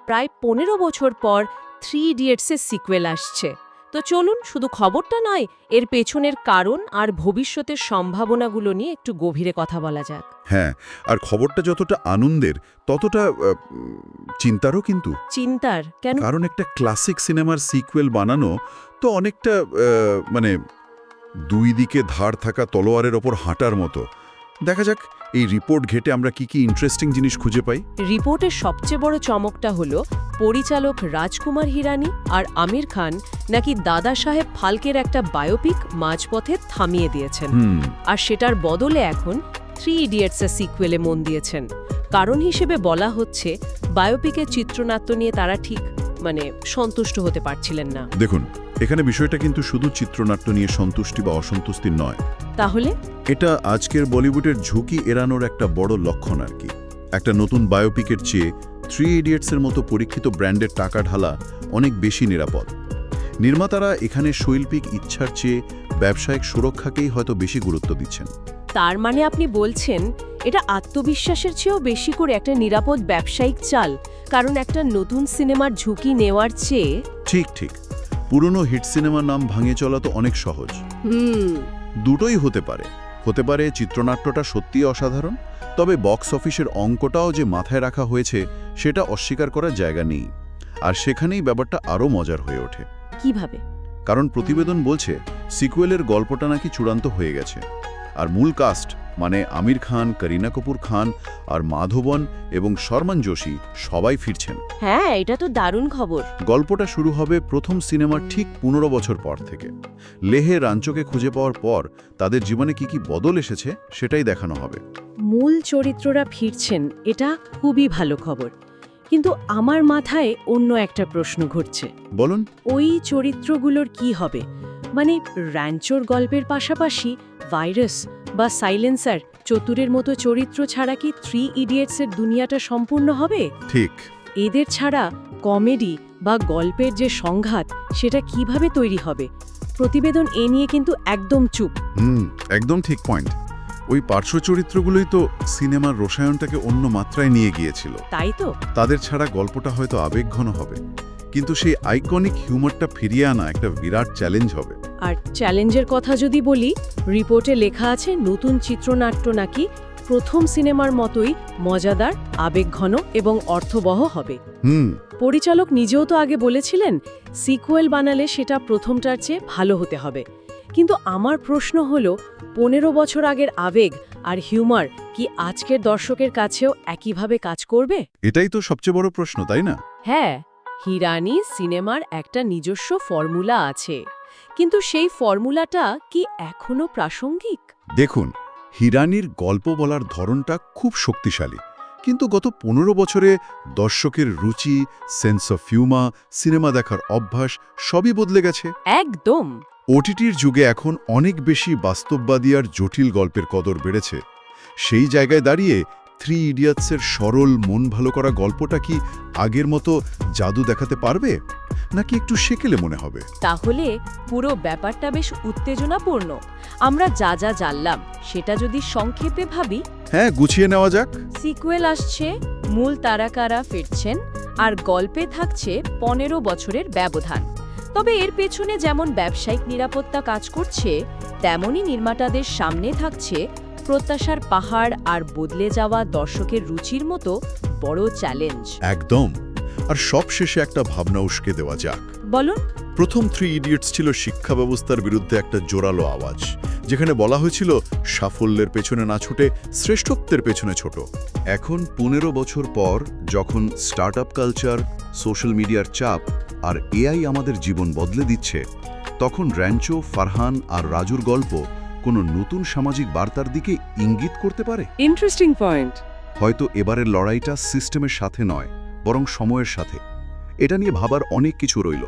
প্রায় 15 বছর পর 3 ইডিয়টসের সিকুয়েল আসছে। তো চলুন শুধু খবরটা নয়, এর পেছনের কারণ আর ভবিষ্যতের সম্ভাবনাগুলো নিয়ে একটু গভীরে কথা বলা যাক। হ্যাঁ, আর খবরটা যতটা আনন্দের ততটা চিন্তারও কিন্তু। চিন্তার কেন? কারণ একটা ক্লাসিক সিনেমার সিকুয়েল বানানো তো অনেকটা মানে দুই দিকে ধার থাকা তলোয়ারের ওপর হাঁটার মতো। দেখা যাক এই রিপোর্ট ঘেটে আমরা কি কি ইন্টারেস্টিং জিনিস খুঁজে পাই। রিপোর্টের সবচেয়ে বড় চমকটা হলো পরিচালক রাজকুমার হিরানি আর আমির খান নাকি দাদা সাহেব ফালকের একটা বায়োপিক মাঝপথে থামিয়ে দিয়েছেন, আর সেটার বদলে এখন 3 ইডিয়টসের সিকুয়েলে মন দিয়েছেন। কারণ হিসেবে বলা হচ্ছে বায়োপিকের চিত্রনাট্য নিয়ে তারা ঠিক সন্তুষ্ট হতে পারছিলেন না। দেখুন, এখানে বিষয়টা কিন্তু শুধু চিত্রনাট্য নিয়ে সন্তুষ্টি বা অসন্তুষ্টি নয়। তাহলে এটা আজকের বলিউডের ঝুঁকি এড়ানোর একটা বড় লক্ষণ আর কি। একটা নতুন বায়োপিকের চেয়ে 3 ইডিয়টসের মতো পরীক্ষিত ব্র্যান্ডের টাকা ঢালা অনেক বেশি নিরাপদ। নির্মাতারা এখানে শৈল্পিক ইচ্ছার চেয়ে ব্যবসায়িক সুরক্ষাকেই হয়তো বেশি গুরুত্ব দিচ্ছেন। তার মানে আপনি বলছেন এটা আত্মবিশ্বাসের চেয়েও বেশি করে একটা নিরাপদ ব্যবসায়িক চাল, কারণ একটা নতুন সিনেমার ঝুঁকি নেওয়ার চেয়ে। ঠিক ঠিক, পুরনো হিট সিনেমার নাম ভাঙিয়ে চলা তো অনেক সহজ। দুটোই হতে পারে চিত্রনাট্যটা সত্যিই অসাধারণ, তবে বক্স অফিসের অঙ্কটাও যে মাথায় রাখা হয়েছে সেটা অস্বীকার করার জায়গা নেই। আর সেখানেই ব্যাপারটা আরও মজার হয়ে ওঠে। কিভাবে? কারণ প্রতিবেদন বলছে সিকুয়েলের গল্পটা নাকি চূড়ান্ত হয়ে গেছে, আর মূল কাস্ট মানে আমির খান, করিনা কাপুর খান আর মাধবন এবং শর্মান যোশী সবাই ফিরছেন। হ্যাঁ, এটা তো দারুণ খবর। গল্পটা শুরু হবে প্রথম সিনেমার ঠিক 15 বছর পর থেকে। লেহে রাঞ্চোকে খুঁজে পাওয়ার পর তাদের জীবনে কি কি বদল এসেছে সেটাই দেখানো হবে। মূল চরিত্ররা ফিরছেন, এটা খুবই ভালো খবর। কিন্তু আমার মাথায় অন্য একটা প্রশ্ন ঘুরছে। বলুন। ওই চরিত্রগুলোর কি হবে? র্যাঞ্চোর গল্পের পাশাপাশি ভাইরাস বা সাইলেন্সার, চতুরের মতো চরিত্র ছাড়া কি 3 ইডিয়টসের দুনিয়াটা সম্পূর্ণ হবে? ঠিক। এদের ছাড়া কমেডি বা গল্পের যে সংঘাত, সেটা কিভাবে তৈরি হবে? প্রতিবেদন এ নিয়ে কিন্তু একদম চুপ। একদম ঠিক পয়েন্ট। ওই পার্শ্ব চরিত্রগুলোই তো সিনেমার রসায়নটাকে অন্য মাত্রায় নিয়ে গিয়েছিল। তাই তো। তাদের ছাড়া গল্পটা হয়তো আবেগঘন হবে, কিন্তু সেই আইকনিক হিউমারটা ফিরিয়ে আনা একটা বিরাট চ্যালেঞ্জ হবে। আর চ্যালেঞ্জের কথা যদি বলি, রিপোর্টে লেখা আছে নতুন চিত্রনাট্য নাকি প্রথম সিনেমার মতোই মজাদার, আবেগঘন এবং অর্থবহ হবে। পরিচালক নিজেও তো আগে বলেছিলেন সিকুয়েল বানালে সেটা প্রথমটার চেয়ে ভালো হতে হবে। কিন্তু আমার প্রশ্ন হলো, 15 বছর আগের আবেগ আর হিউমার কি আজকের দর্শকের কাছেও একইভাবে কাজ করবে? এটাই তো সবচেয়ে বড় প্রশ্ন, তাই না? হ্যাঁ, হিরানি সিনেমার একটা নিজস্ব ফর্মুলা আছে, কিন্তু সেই ফর্মুলাটা কি এখনো প্রাসঙ্গিক? দেখুন, হিরানির গল্প বলার ধরনটা খুব শক্তিশালী, কিন্তু গত 15 বছরে দর্শকের রুচি, সেন্স অফ হিউমার, সিনেমা দেখার অভ্যাস সবই বদলে গেছে। একদম। ওটিটির যুগে এখন অনেক বেশি বাস্তববাদী আর জটিল গল্পের কদর বেড়েছে। সেই জায়গায় দাঁড়িয়ে 3 ইডিয়টসের সরল, মন ভালো করা গল্পটা কি আগের মতো জাদু দেখাতে পারবে, নাকি একটু সেকেলে মনে হবে? তাহলে পুরো ব্যাপারটা বেশ উত্তেজনাপূর্ণ। আমরা যা যা জানলাম সেটা যদি সংক্ষেপে ভাবি। হ্যাঁ, গুছিয়ে নেওয়া যাক। সিকুয়েল আসছে, মূল তারকারা ফিরছেন, আর গল্পে থাকছে 15 বছরের ব্যবধান। তবে এর পেছনে যেমন ব্যবসায়িক নিরাপত্তা কাজ করছে, তেমনি নির্মাতাদের সামনে থাকছে প্রত্যাশার পাহাড় আর বদলে যাওয়া দর্শকের রুচির মতো বড় চ্যালেঞ্জ। একদম। আর সবশেষে একটা ভাবনা উস্কে দেওয়া যাক। বলুন। প্রথম 3 ইডিয়টস ছিল শিক্ষা ব্যবস্থার বিরুদ্ধে একটা জোরালো আওয়াজ, যেখানে বলা হয়েছিল সাফল্যের পেছনে না ছুটে শ্রেষ্ঠত্বের পেছনে ছোট। এখন 15 বছর পর, যখন স্টার্টআপ কালচার, সোশ্যাল মিডিয়ার চাপ আর এআই আমাদের জীবন বদলে দিচ্ছে, তখন র্যাঞ্চো, ফারহান আর রাজুর গল্প কোনো নতুন সামাজিক বার্তার দিকে ইঙ্গিত করতে পারে। Interesting point. হয়তো এবারের লড়াইটা সিস্টেমের সাথে নয়, বরং সময়ের সাথে। এটা নিয়ে ভাবার অনেক কিছু রইল।